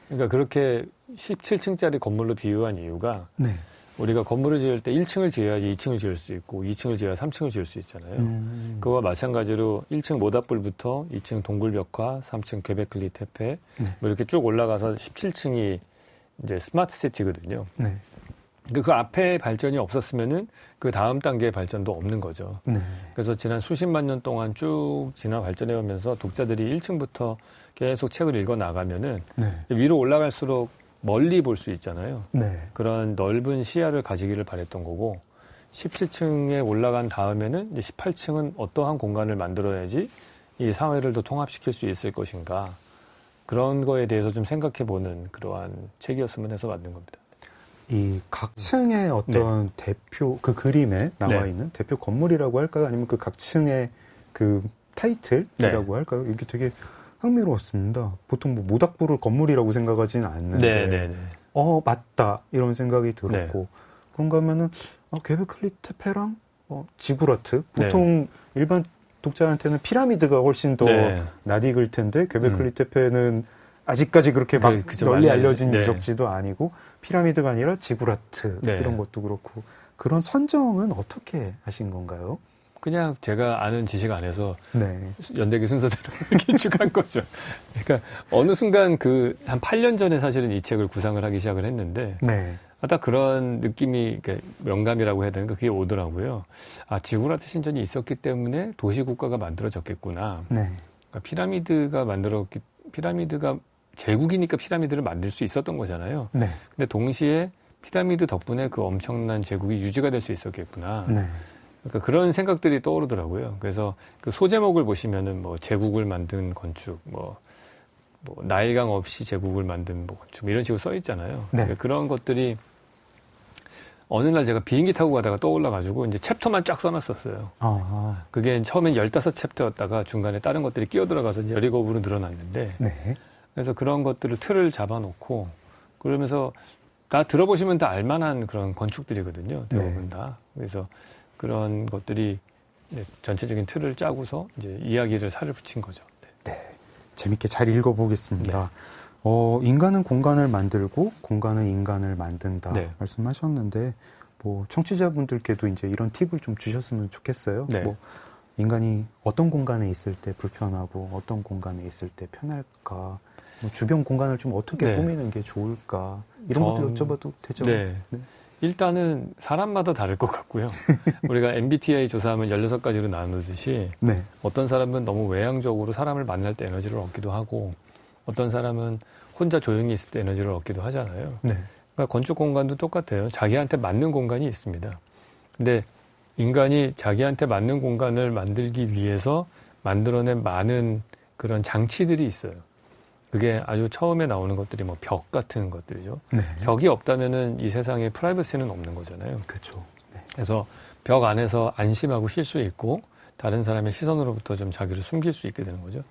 그러니까 그렇게 17층짜리 건물로 비유한 이유가 네. 우리가 건물을 지을 때 1층을 지어야지 2층을 지을 수 있고 2층을 지어야 3층을 지을 수 있잖아요. 그거와 마찬가지로 1층 모닥불부터 2층 동굴벽화, 3층 괴베클리 테페 네. 뭐 이렇게 쭉 올라가서 17층이 이제 스마트 시티거든요. 네. 그 앞에 발전이 없었으면은 그 다음 단계의 발전도 없는 거죠. 네. 그래서 지난 수십만 년 동안 쭉 진화 발전해 오면서 독자들이 1층부터 계속 책을 읽어 나가면은 네. 위로 올라갈수록 멀리 볼 수 있잖아요. 네. 그런 넓은 시야를 가지기를 바랬던 거고 17층에 올라간 다음에는 이제 18층은 어떠한 공간을 만들어야지 이 사회를 더 통합시킬 수 있을 것인가 그런 거에 대해서 좀 생각해보는 그러한 책이었으면 해서 만든 겁니다. 이 각 층의 어떤 대표 그 그림에 나와 네. 있는 대표 건물이라고 할까요? 아니면 그 각 층의 그 타이틀이라고 네. 할까요? 이게 되게 흥미로웠습니다. 보통 뭐 모닥불을 건물이라고 생각하지는 않는데 네. 맞다 이런 생각이 들었고 그런가 하면은 괴베클리 테페랑 지구라트 보통 일반 독자한테는 피라미드가 훨씬 더 낯익을 텐데 괴베클리 테페는 아직까지 그렇게 막 널리 알려진 유적지도 아니고 피라미드가 아니라 지구라트 이런 것도 그렇고 그런 선정은 어떻게 하신 건가요? 그냥 제가 아는 지식 안에서 연대기 순서대로 이렇게 쭉 한 거죠. 그러니까 어느 순간 한 8년 전에 사실은 이 책을 구상을 하기 시작을 했는데 딱 그런 느낌이 영감이라고 해야 되는가 그게 오더라고요. 지구라트 신전이 있었기 때문에 도시국가가 만들어졌겠구나. 그러니까 피라미드가 제국이니까 피라미드를 만들 수 있었던 거잖아요. 근데 동시에 피라미드 덕분에 그 엄청난 제국이 유지가 될 수 있었겠구나. 그러니까 그런 생각들이 떠오르더라고요. 그래서 그 소제목을 보시면은 뭐 제국을 만든 건축, 뭐 나일강 없이 제국을 만든 건축 이런 식으로 써 있잖아요. 그러니까 그런 것들이 어느 날 제가 비행기 타고 가다가 떠올라가지고 이제 챕터만 쫙 써놨었어요. 그게 처음엔 15챕터였다가 중간에 다른 것들이 끼어 들어가서 17으로 늘어났는데 그래서 그런 것들을 틀을 잡아놓고 그러면서 다 들어보시면 다 알만한 그런 건축들이거든요. 대부분 다. 그래서 그런 것들이 전체적인 틀을 짜고서 이제 이야기를 살을 붙인 거죠. 재밌게 잘 읽어보겠습니다. 인간은 공간을 만들고 공간은 인간을 만든다 말씀하셨는데 뭐 청취자분들께도 이제 이런 팁을 좀 주셨으면 좋겠어요. 뭐 인간이 어떤 공간에 있을 때 불편하고 어떤 공간에 있을 때 편할까, 뭐 주변 공간을 좀 어떻게 꾸미는 게 좋을까 이런 것도 여쭤봐도 되죠? 일단은 사람마다 다를 것 같고요. 우리가 MBTI 조사하면 16가지로 나누듯이 어떤 사람은 너무 외향적으로 사람을 만날 때 에너지를 얻기도 하고 어떤 사람은 혼자 조용히 있을 때 에너지를 얻기도 하잖아요. 그러니까 건축 공간도 똑같아요. 자기한테 맞는 공간이 있습니다. 근데 인간이 자기한테 맞는 공간을 만들기 위해서 만들어낸 많은 그런 장치들이 있어요. 그게 아주 처음에 나오는 것들이 뭐 벽 같은 것들이죠. 벽이 없다면은 이 세상에 프라이버시는 없는 거잖아요. 그렇죠. 그래서 벽 안에서 안심하고 쉴 수 있고 다른 사람의 시선으로부터 좀 자기를 숨길 수 있게 되는 거죠.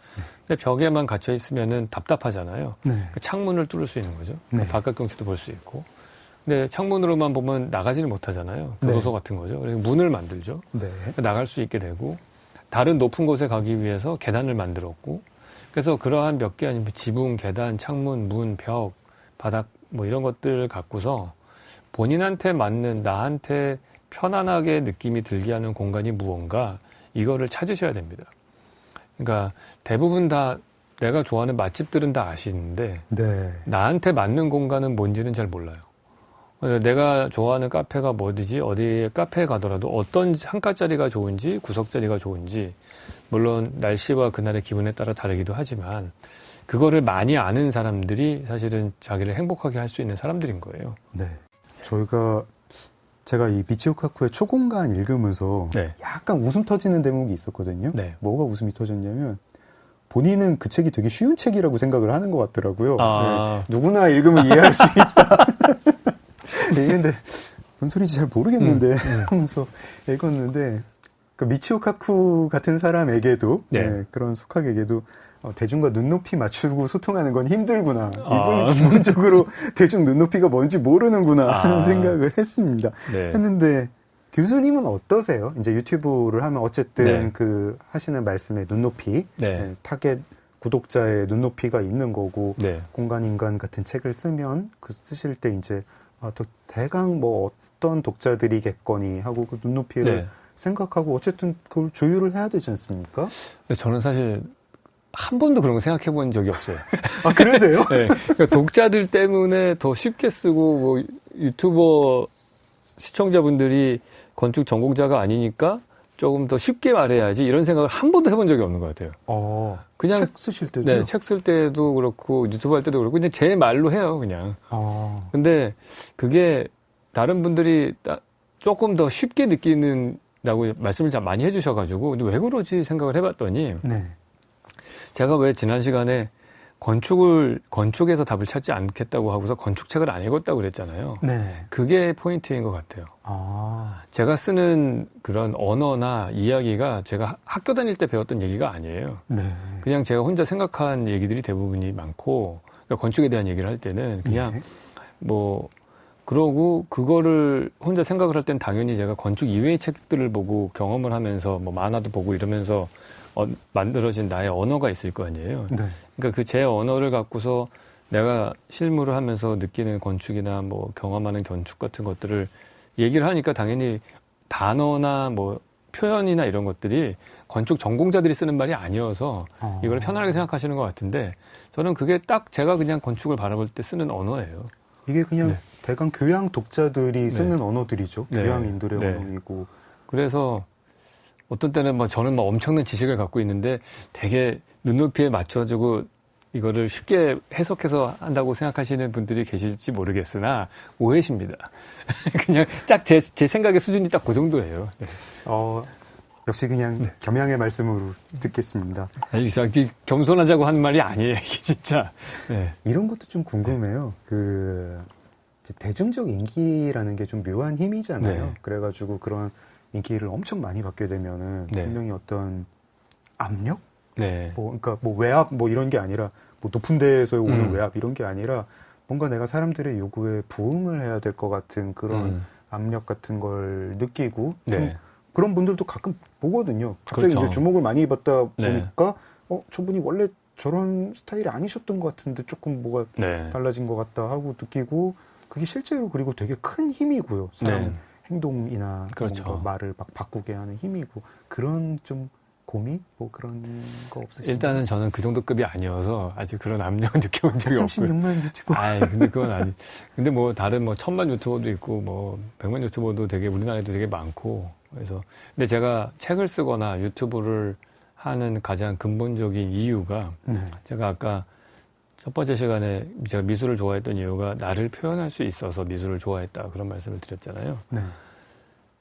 근데 벽에만 갇혀 있으면은 답답하잖아요. 그 창문을 뚫을 수 있는 거죠. 바깥 경치도 볼 수 있고. 근데 창문으로만 보면 나가지를 못하잖아요. 교도소 같은 거죠. 그래서 문을 만들죠. 나갈 수 있게 되고 다른 높은 곳에 가기 위해서 계단을 만들었고 그래서 그러한 몇 개 아니면 지붕, 계단, 창문, 문, 벽, 바닥 뭐 이런 것들을 갖고서 본인한테 맞는 나한테 편안하게 느낌이 들게 하는 공간이 무언가 이거를 찾으셔야 됩니다. 그러니까 대부분 다 내가 좋아하는 맛집들은 다 아시는데 나한테 맞는 공간은 뭔지는 잘 몰라요. 내가 좋아하는 카페가 뭐지 어디 카페에 가더라도 어떤 한가짜리가 좋은지 구석자리가 좋은지 물론 날씨와 그날의 기분에 따라 다르기도 하지만 그거를 많이 아는 사람들이 사실은 자기를 행복하게 할 수 있는 사람들인 거예요. 네. 제가 이 미치오 카쿠의 초공간 읽으면서 약간 웃음 터지는 대목이 있었거든요. 뭐가 웃음이 터졌냐면 본인은 그 책이 되게 쉬운 책이라고 생각을 하는 것 같더라고요. 누구나 읽으면 이해할 수 있다. 근데 뭔 소리인지 잘 모르겠는데 하면서 읽었는데 그 미치오 카쿠 같은 사람에게도 그런 속학에게도 대중과 눈높이 맞추고 소통하는 건 힘들구나. 이분 기본적으로 대중 눈높이가 뭔지 모르는구나 하는 생각을 했습니다. 했는데 교수님은 어떠세요? 이제 유튜브를 하면 어쨌든 그 하시는 말씀의 눈높이, 타겟 구독자의 눈높이가 있는 거고 공간인간 같은 책을 쓰면 그 쓰실 때 이제 대강 뭐 어떤 독자들이겠거니 하고 그 눈높이를 생각하고 어쨌든 그걸 조율을 해야 되지 않습니까? 근데 저는 사실 한 번도 그런 거 생각해 본 적이 없어요. 아, 그러세요? 그러니까 독자들 때문에 더 쉽게 쓰고 뭐 유튜버 시청자분들이 건축 전공자가 아니니까 조금 더 쉽게 말해야지 이런 생각을 한 번도 해본 적이 없는 것 같아요. 그냥 책 쓰실 때도? 책 쓸 때도 그렇고 유튜브 할 때도 그렇고 그냥 제 말로 해요, 그냥. 근데 그게 다른 분들이 조금 더 쉽게 느끼는다고 말씀을 참 많이 해주셔가지고 근데 왜 그러지 생각을 해봤더니 제가 왜 지난 시간에 건축에서 답을 찾지 않겠다고 하고서 건축책을 안 읽었다고 그랬잖아요. 그게 포인트인 것 같아요. 제가 쓰는 그런 언어나 이야기가 제가 학교 다닐 때 배웠던 얘기가 아니에요. 그냥 제가 혼자 생각한 얘기들이 대부분이 많고, 그러니까 건축에 대한 얘기를 할 때는 그냥 그러고 그거를 혼자 생각을 할 땐 당연히 제가 건축 이외의 책들을 보고 경험을 하면서 뭐 만화도 보고 이러면서 만들어진 나의 언어가 있을 거 아니에요. 그러니까 그 제 언어를 갖고서 내가 실무를 하면서 느끼는 건축이나 뭐 경험하는 건축 같은 것들을 얘기를 하니까 당연히 단어나 뭐 표현이나 이런 것들이 건축 전공자들이 쓰는 말이 아니어서 이걸 편안하게 생각하시는 것 같은데 저는 그게 딱 제가 그냥 건축을 바라볼 때 쓰는 언어예요. 이게 그냥 대강 교양 독자들이 쓰는 언어들이죠. 교양인들의 언어이고. 그래서 어떤 때는 뭐 저는 뭐 엄청난 지식을 갖고 있는데 되게 눈높이에 맞춰주고 이거를 쉽게 해석해서 한다고 생각하시는 분들이 계실지 모르겠으나 오해십니다. 그냥 딱 제 생각의 수준이 딱 그 정도예요. 역시 그냥 겸양의 말씀으로 듣겠습니다. 아니, 겸손하자고 하는 말이 아니에요, 이게 진짜. 이런 것도 좀 궁금해요. 대중적 인기라는 게 좀 묘한 힘이잖아요. 그래가지고 그런 인기를 엄청 많이 받게 되면은 분명히 어떤 압력? 그러니까 뭐 외압 뭐 이런 게 아니라 뭐 높은 데에서 오는 외압 이런 게 아니라 뭔가 내가 사람들의 요구에 부응을 해야 될 것 같은 그런 압력 같은 걸 느끼고 좀 그런 분들도 가끔 보거든요. 갑자기 이제 주목을 많이 받다 보니까 저분이 원래 저런 스타일이 아니셨던 것 같은데 조금 뭐가 달라진 것 같다 하고 느끼고 그게 실제로 그리고 되게 큰 힘이고요. 사람 행동이나 뭔가 말을 막 바꾸게 하는 힘이고 그런 좀 고민? 뭐 그런 거 없으신가요? 일단은 저는 그 정도 급이 아니어서 아직 그런 압력을 느껴본 적이 없고요. 36만 유튜버. 근데 그건 아니. 근데 뭐 다른 뭐 1000만 유튜버도 있고 뭐 100만 유튜버도 되게 우리나라에도 되게 많고 그래서 근데 제가 책을 쓰거나 유튜브를 하는 가장 근본적인 이유가 제가 아까 첫 번째 시간에 제가 미술을 좋아했던 이유가 나를 표현할 수 있어서 미술을 좋아했다 그런 말씀을 드렸잖아요.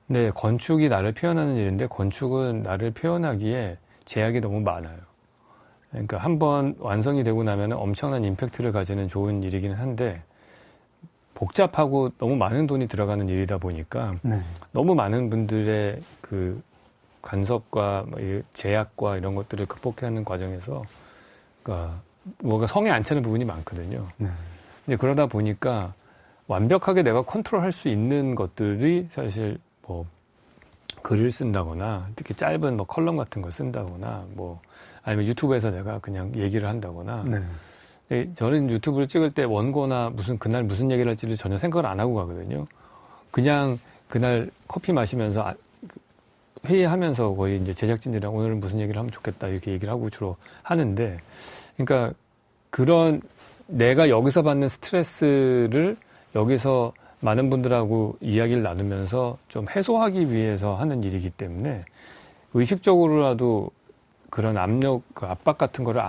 네, 건축이 나를 표현하는 일인데 건축은 나를 표현하기에 제약이 너무 많아요. 그러니까 한번 완성이 되고 나면 엄청난 임팩트를 가지는 좋은 일이기는 한데 복잡하고 너무 많은 돈이 들어가는 일이다 보니까 네. 너무 많은 분들의 그 간섭과 제약과 이런 것들을 극복하는 과정에서 그러니까 뭐가 성에 안 차는 부분이 많거든요. 네. 이제 그러다 보니까 완벽하게 내가 컨트롤할 수 있는 것들이 사실 뭐 글을 쓴다거나 특히 짧은 뭐 컬럼 같은 걸 쓴다거나 뭐 아니면 유튜브에서 내가 그냥 얘기를 한다거나 네. 저는 유튜브를 찍을 때 원고나 그날 무슨 얘기를 할지를 전혀 생각을 안 하고 가거든요. 그냥 그날 커피 마시면서 회의하면서 거의 이제 제작진들이랑 오늘은 무슨 얘기를 하면 좋겠다 이렇게 얘기를 하고 주로 하는데 그러니까 그런 내가 여기서 받는 스트레스를 여기서 많은 분들하고 이야기를 나누면서 좀 해소하기 위해서 하는 일이기 때문에 의식적으로라도 그런 압박 같은 거를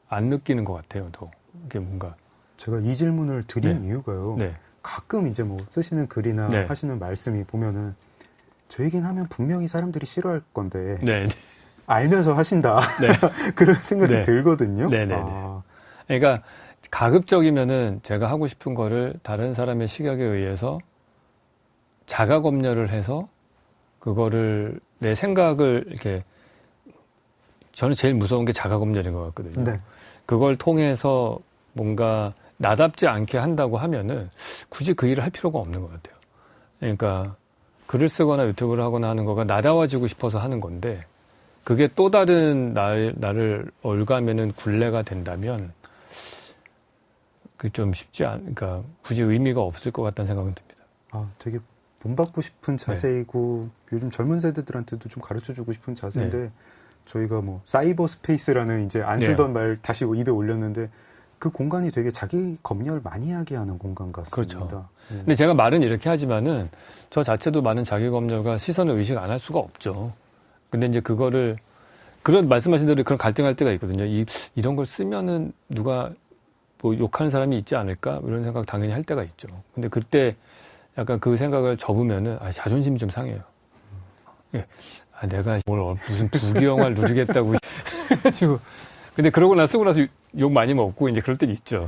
안 느끼는 것 같아요. 더 이게 뭔가 제가 이 질문을 드린 네. 이유가요. 네. 가끔 이제 뭐 쓰시는 글이나 네. 하시는 말씀이 보면은 저 얘기는 하면 분명히 사람들이 싫어할 건데 네. 알면서 하신다. 네. 그런 생각이 네. 들거든요. 네네네. 아, 그러니까 가급적이면은 제가 하고 싶은 거를 다른 사람의 시각에 의해서 자가 검열을 해서 그거를 내 생각을 이렇게 저는 제일 무서운 게 자가 검열인 것 같거든요. 네. 그걸 통해서 뭔가 나답지 않게 한다고 하면은 굳이 그 일을 할 필요가 없는 것 같아요. 그러니까 글을 쓰거나 유튜브를 하거나 하는 거가 나다워지고 싶어서 하는 건데 그게 또 다른 나를 올가매는 굴레가 된다면 그 좀 그러니까 굳이 의미가 없을 것 같다는 생각은 듭니다. 아, 되게 본받고 싶은 자세이고 요즘 젊은 세대들한테도 좀 가르쳐주고 싶은 자세인데 저희가 뭐 사이버 스페이스라는 이제 안 쓰던 말 다시 입에 올렸는데 그 공간이 되게 자기 검열 많이 하게 하는 공간 같습니다. 그렇죠. 근데 제가 말은 이렇게 하지만은 저 자체도 많은 자기 검열과 시선을 의식 안 할 수가 없죠. 근데 이제 그거를 그런 말씀하신 대로 그런 갈등할 때가 있거든요. 이런 걸 쓰면은 누가 뭐 욕하는 사람이 있지 않을까 이런 생각 당연히 할 때가 있죠. 근데 그때 약간 그 생각을 접으면은 자존심이 좀 상해요. 예. 내가 무슨 부귀영화를 누리겠다고 해가지고 근데 그러고 쓰고 나서 욕 많이 먹고 이제 그럴 땐 있죠.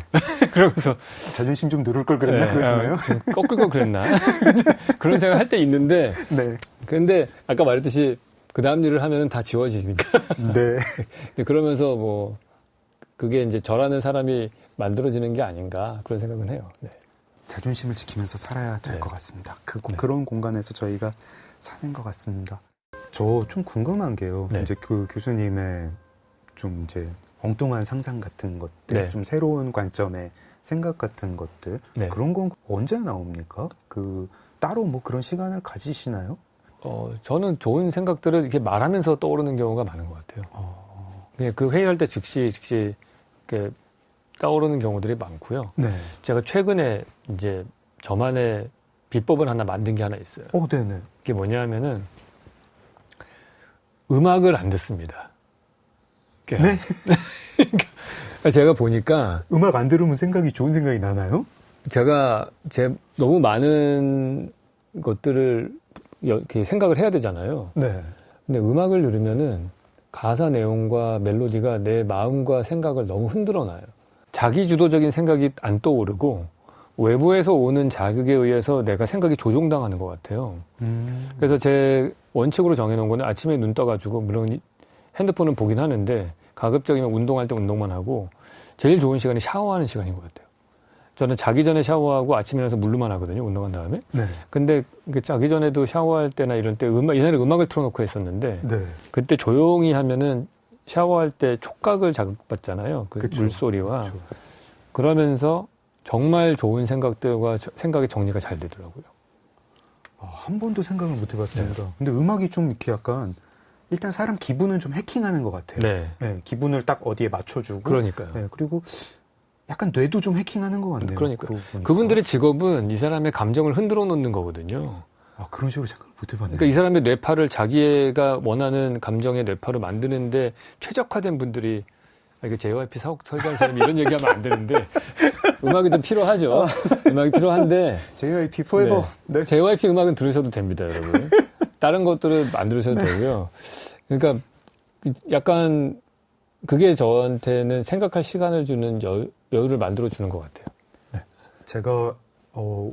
그러면서 자존심 좀 누를 걸 그랬나 그러시나요? 좀 꺾을 걸 그랬나 그런 생각 할 때 있는데 네. 근데 아까 말했듯이 그 다음 일을 하면은 다 지워지니까 네. 그러면서 뭐 그게 이제 저라는 사람이 만들어지는 게 아닌가 그런 생각은 해요. 네. 자존심을 지키면서 살아야 될 것 같습니다. 그런 공간에서 저희가 사는 것 같습니다. 저 좀 궁금한 게요. 이제 그 교수님의 좀 이제 엉뚱한 상상 같은 것들, 좀 새로운 관점의 생각 같은 것들, 그런 건 언제 나옵니까? 따로 뭐 그런 시간을 가지시나요? 저는 좋은 생각들을 이렇게 말하면서 떠오르는 경우가 많은 것 같아요. 그냥 그 회의할 때 즉시 이렇게 떠오르는 경우들이 많고요. 네. 제가 최근에 이제 저만의 비법을 하나 만든 게 하나 있어요. 네네. 그게 뭐냐면은 음악을 안 듣습니다. 네? 제가 보니까 음악 안 들으면 좋은 생각이 나나요? 제가 너무 많은 것들을 이렇게 생각을 해야 되잖아요. 네. 근데 음악을 들으면은 가사 내용과 멜로디가 내 마음과 생각을 너무 흔들어 놔요. 자기 주도적인 생각이 안 떠오르고 외부에서 오는 자극에 의해서 내가 생각이 조종당하는 것 같아요. 그래서 제 원칙으로 정해놓은 거는 아침에 눈 떠가지고 물론 핸드폰은 보긴 하는데 가급적이면 운동할 때 운동만 하고 제일 좋은 시간이 샤워하는 시간인 것 같아요. 저는 자기 전에 샤워하고 아침에 일어나서 물로만 하거든요. 운동한 다음에. 네. 근데 자기 전에도 샤워할 때나 이런 때 옛날에 음악을 틀어놓고 했었는데 네. 그때 조용히 하면은 샤워할 때 촉각을 자극받잖아요. 그쵸. 물소리와. 그쵸. 그러면서 정말 좋은 생각들과 생각의 정리가 잘 되더라고요. 한 번도 생각을 못 해봤습니다. 근데 음악이 좀 이렇게 약간 일단 사람 기분은 좀 해킹하는 것 같아요. 네. 기분을 딱 어디에 맞춰주고. 그러니까요. 네, 그리고 약간 뇌도 좀 해킹하는 것 같네요. 그러니까요. 그분들의 직업은 이 사람의 감정을 흔들어 놓는 거거든요. 그런 식으로 생각을 못 해봤네요. 그러니까 이 사람의 뇌파를 자기가 원하는 감정의 뇌파를 만드는데 최적화된 분들이 이거 JYP 설계한 사람이 이런 얘기하면 안 되는데 음악이 좀 필요하죠. 음악이 필요한데 JYP 포에버. 네. JYP 음악은 들으셔도 됩니다, 여러분. 다른 것들은 안 들으셔도 되고요. 그러니까 약간 그게 저한테는 생각할 시간을 주는 여유를 만들어 주는 것 같아요. 제가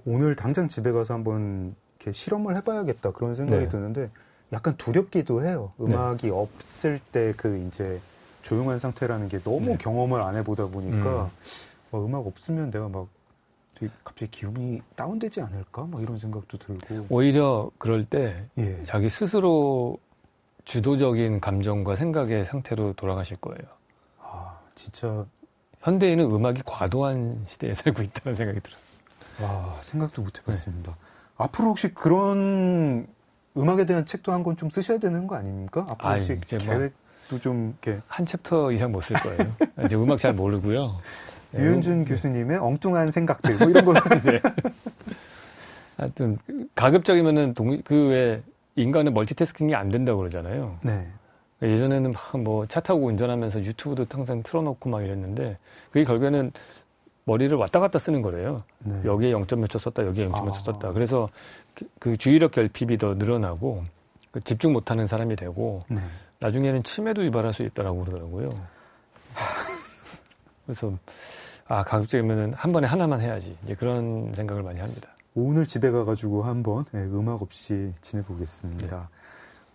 오늘 당장 집에 가서 한번 이렇게 실험을 해봐야겠다 그런 생각이 네. 드는데 약간 두렵기도 해요. 음악이 없을 때 그 이제 조용한 상태라는 게 너무 네. 경험을 안 해보다 보니까 음악 없으면 내가 막 되게 갑자기 기분이 다운되지 않을까? 막 이런 생각도 들고. 오히려 그럴 때 예. 자기 스스로 주도적인 감정과 생각의 상태로 돌아가실 거예요. 아, 진짜. 현대인은 음악이 과도한 시대에 살고 있다는 생각이 들어요. 와, 생각도 못 해봤습니다. 앞으로 혹시 그런 음악에 대한 책도 한 권 좀 쓰셔야 되는 거 아닙니까? 앞으로 혹시 이제 계획도 좀 이렇게. 한 챕터 이상 못 쓸 거예요. 이제 음악 잘 모르고요. 네, 유현준 교수님의 엉뚱한 생각들, 뭐 이런 거. 네. 하여튼, 가급적이면은 왜 인간은 멀티태스킹이 안 된다고 그러잖아요. 네. 예전에는 막 뭐 차 타고 운전하면서 유튜브도 항상 틀어놓고 막 이랬는데 그게 결국에는 머리를 왔다 갔다 쓰는 거래요. 네. 여기에 0점 몇 초 썼다, 여기에 0점 몇 초 썼다. 그래서 그 주의력 결핍이 더 늘어나고 집중 못하는 사람이 되고 네. 나중에는 치매도 유발할 수 있다라고 그러더라고요. 그래서 가급적이면은 한 번에 하나만 해야지. 이제 그런 생각을 많이 합니다. 오늘 집에 가가지고 한번 음악 없이 지내보겠습니다. 네.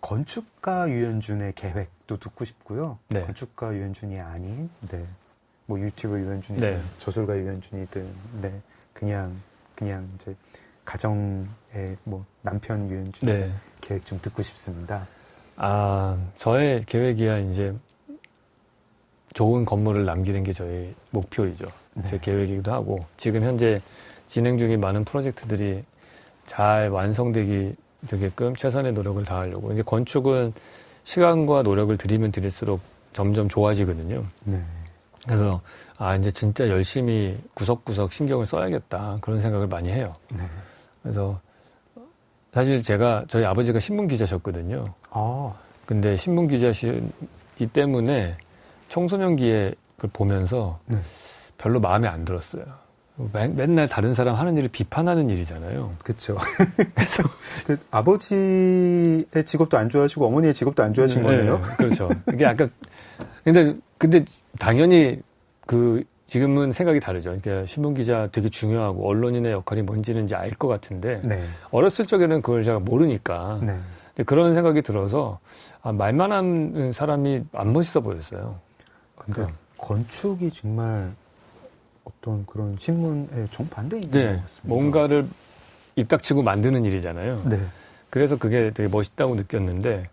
건축가 유현준의 계획도 듣고 싶고요. 네. 건축가 유현준이 아닌, 네. 뭐 유튜버 유현준이든 네. 저술가 유현준이든, 네. 그냥 이제 가정의 뭐 남편 유현준의 네. 계획 좀 듣고 싶습니다. 저의 계획이야 이제 좋은 건물을 남기는 게 저의 목표이죠. 네. 제 계획이기도 하고 지금 현재 진행 중인 많은 프로젝트들이 잘 완성되게끔 최선의 노력을 다하려고. 이제 건축은 시간과 노력을 들이면 들일수록 점점 좋아지거든요. 네. 그래서 이제 진짜 열심히 구석구석 신경을 써야겠다 그런 생각을 많이 해요. 네. 그래서 사실 저희 아버지가 신문 기자셨거든요. 근데 신문 기자시기 때문에 청소년기에 그걸 보면서 네. 별로 마음에 안 들었어요. 맨날 다른 사람 하는 일을 비판하는 일이잖아요. 그렇죠. 그래서 그 아버지의 직업도 안 좋아하시고 어머니의 직업도 안 좋아하신 거네요. 그렇죠. 이게 아까 근데 당연히 지금은 생각이 다르죠. 그러니까 신문 기자 되게 중요하고 언론인의 역할이 뭔지는 이제 알 것 같은데 네. 어렸을 적에는 그걸 제가 모르니까 네. 근데 그런 생각이 들어서 말만 하는 사람이 안 멋있어 보였어요. 그러니까 건축이 정말 어떤 그런 신문의 정반대인 것 네, 같습니다. 뭔가를 입닥치고 만드는 일이잖아요. 네. 그래서 그게 되게 멋있다고 느꼈는데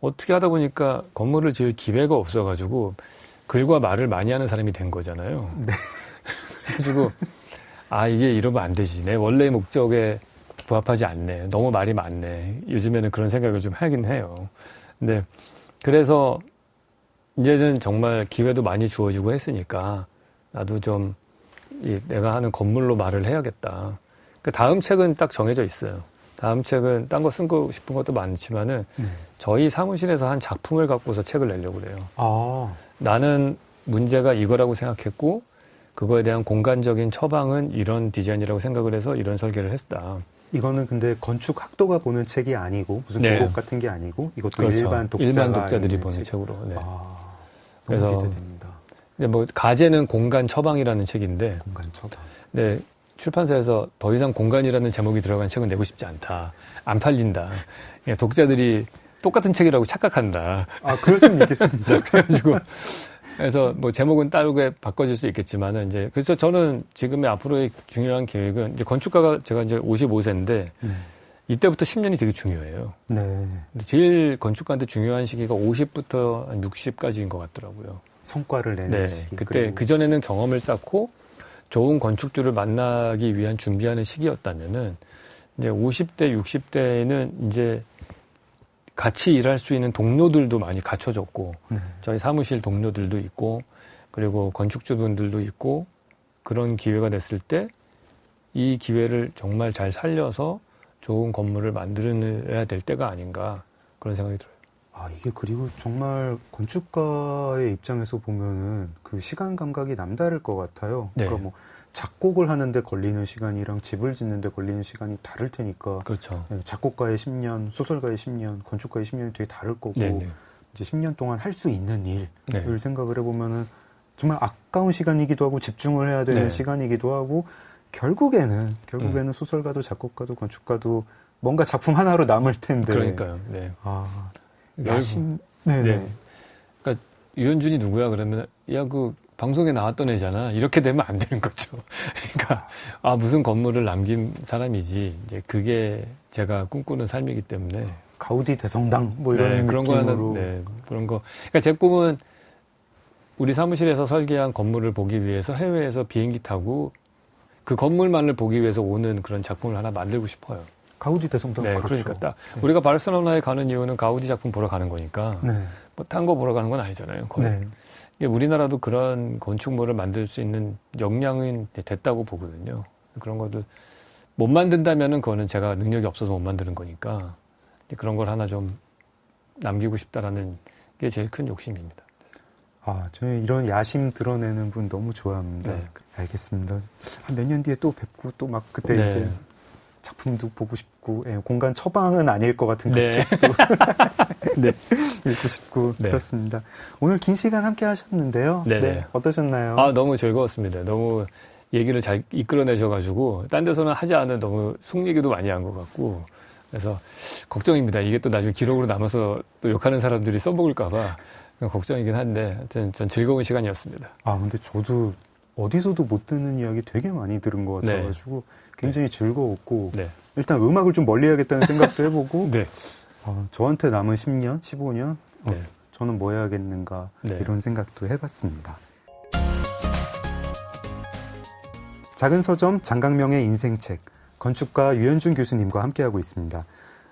어떻게 하다 보니까 건물을 지을 기회가 없어가지고 글과 말을 많이 하는 사람이 된 거잖아요. 네. 그래가지고 이게 이러면 안 되지. 내 원래의 목적에 부합하지 않네. 너무 말이 많네. 요즘에는 그런 생각을 좀 하긴 해요. 근데 그래서 이제는 정말 기회도 많이 주어지고 했으니까 나도 좀 내가 하는 건물로 말을 해야겠다. 그 다음 책은 딱 정해져 있어요. 다음 책은 딴 거 쓰고 싶은 것도 많지만은 저희 사무실에서 한 작품을 갖고서 책을 내려고 그래요. 나는 문제가 이거라고 생각했고 그거에 대한 공간적인 처방은 이런 디자인이라고 생각을 해서 이런 설계를 했다. 이거는 근데 건축 학도가 보는 책이 아니고 무슨 교복 같은 게 아니고 이것도 그렇죠. 일반 독자들이 보는 책으로. 네. 그래서 너무 기대됩니다. 뭐 가제는 공간 처방이라는 책인데 공간 처방. 네, 출판사에서 더 이상 공간이라는 제목이 들어간 책은 내고 싶지 않다. 안 팔린다. 독자들이 똑같은 책이라고 착각한다. 그럴 수는 있겠습니다. 그래가지고 그래서 뭐 제목은 따르게 바꿔줄 수 있겠지만은 이제 그래서 저는 지금의 앞으로의 중요한 계획은 이제 건축가가 제가 이제 55세인데 이때부터 10년이 되게 중요해요. 네. 근데 제일 건축가한테 중요한 시기가 50부터 한 60까지인 것 같더라고요. 성과를 내는 시기. 그때 그전에는 경험을 쌓고 좋은 건축주를 만나기 위한 준비하는 시기였다면은 이제 50대, 60대에는 이제 같이 일할 수 있는 동료들도 많이 갖춰졌고 저희 사무실 동료들도 있고 그리고 건축주분들도 있고 그런 기회가 됐을 때 이 기회를 정말 잘 살려서 좋은 건물을 만들어야 될 때가 아닌가 그런 생각이 들어요. 이게 그리고 정말 건축가의 입장에서 보면은 그 시간 감각이 남다를 것 같아요. 네. 그러니까 뭐 작곡을 하는데 걸리는 시간이랑 집을 짓는데 걸리는 시간이 다를 테니까. 그렇죠. 작곡가의 10년, 소설가의 10년, 건축가의 10년이 되게 다를 거고 네네. 이제 10년 동안 할 수 있는 일을 네. 생각을 해보면은 정말 아까운 시간이기도 하고 집중을 해야 되는 네. 시간이기도 하고 결국에는 소설가도 작곡가도 건축가도 뭔가 작품 하나로 남을 텐데. 그러니까요. 네. 야심. 네. 그러니까 유현준이 누구야 그러면 야 그 방송에 나왔던 애잖아. 이렇게 되면 안 되는 거죠. 그러니까 무슨 건물을 남긴 사람이지. 이제 그게 제가 꿈꾸는 삶이기 때문에 가우디 대성당 뭐 이런 그런 느낌으로. 그런 거. 그러니까 제 꿈은 우리 사무실에서 설계한 건물을 보기 위해서 해외에서 비행기 타고 그 건물만을 보기 위해서 오는 그런 작품을 하나 만들고 싶어요. 가우디 대성당. 네, 그렇죠. 그러니까 딱 우리가 바르셀로나에 가는 이유는 가우디 작품 보러 가는 거니까 뭐 딴 거 보러 가는 건 아니잖아요. 거의. 이게 우리나라도 그런 건축물을 만들 수 있는 역량은 됐다고 보거든요. 그런 것들 못 만든다면은 그거는 제가 능력이 없어서 못 만드는 거니까 그런 걸 하나 좀 남기고 싶다라는 게 제일 큰 욕심입니다. 저는 이런 야심 드러내는 분 너무 좋아합니다. 네. 알겠습니다. 몇 년 뒤에 또 뵙고 또 막 그때 이제 작품도 보고 싶고, 공간 처방은 아닐 것 같은 그 책도 읽고 싶고 그렇습니다. 오늘 긴 시간 함께 하셨는데요. 네, 어떠셨나요? 너무 즐거웠습니다. 너무 얘기를 잘 이끌어내셔가지고 딴 데서는 하지 않은 너무 속 얘기도 많이 한 것 같고 그래서 걱정입니다. 이게 또 나중에 기록으로 남아서 또 욕하는 사람들이 써먹을까 봐 걱정이긴 한데 하여튼 전 즐거운 시간이었습니다. 근데 저도 어디서도 못 듣는 이야기 되게 많이 들은 것 같아가지고 굉장히 즐거웠고 일단 음악을 좀 멀리 해야겠다는 생각도 해보고 저한테 남은 10년, 15년 저는 뭐 해야겠는가 이런 생각도 해봤습니다. 작은 서점 장강명의 인생책 건축가 유현준 교수님과 함께하고 있습니다.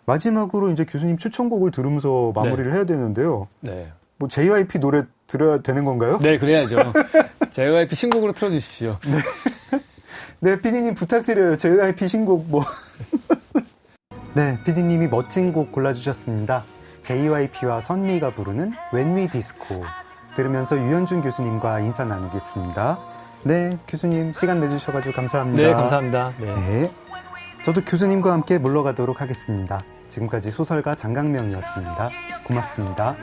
마지막으로 이제 교수님 추천곡을 들으면서 마무리를 해야 되는데요. 뭐 JYP 노래 들어야 되는 건가요? 네, 그래야죠. JYP 신곡으로 틀어주십시오. 네, PD님 부탁드려요. JYP 신곡 뭐. 네, PD님이 멋진 곡 골라주셨습니다. JYP와 선미가 부르는 When We Disco 들으면서 유현준 교수님과 인사 나누겠습니다. 네, 교수님 시간 내주셔가지고 감사합니다. 네, 감사합니다. 네. 저도 교수님과 함께 물러가도록 하겠습니다. 지금까지 소설가 장강명이었습니다. 고맙습니다.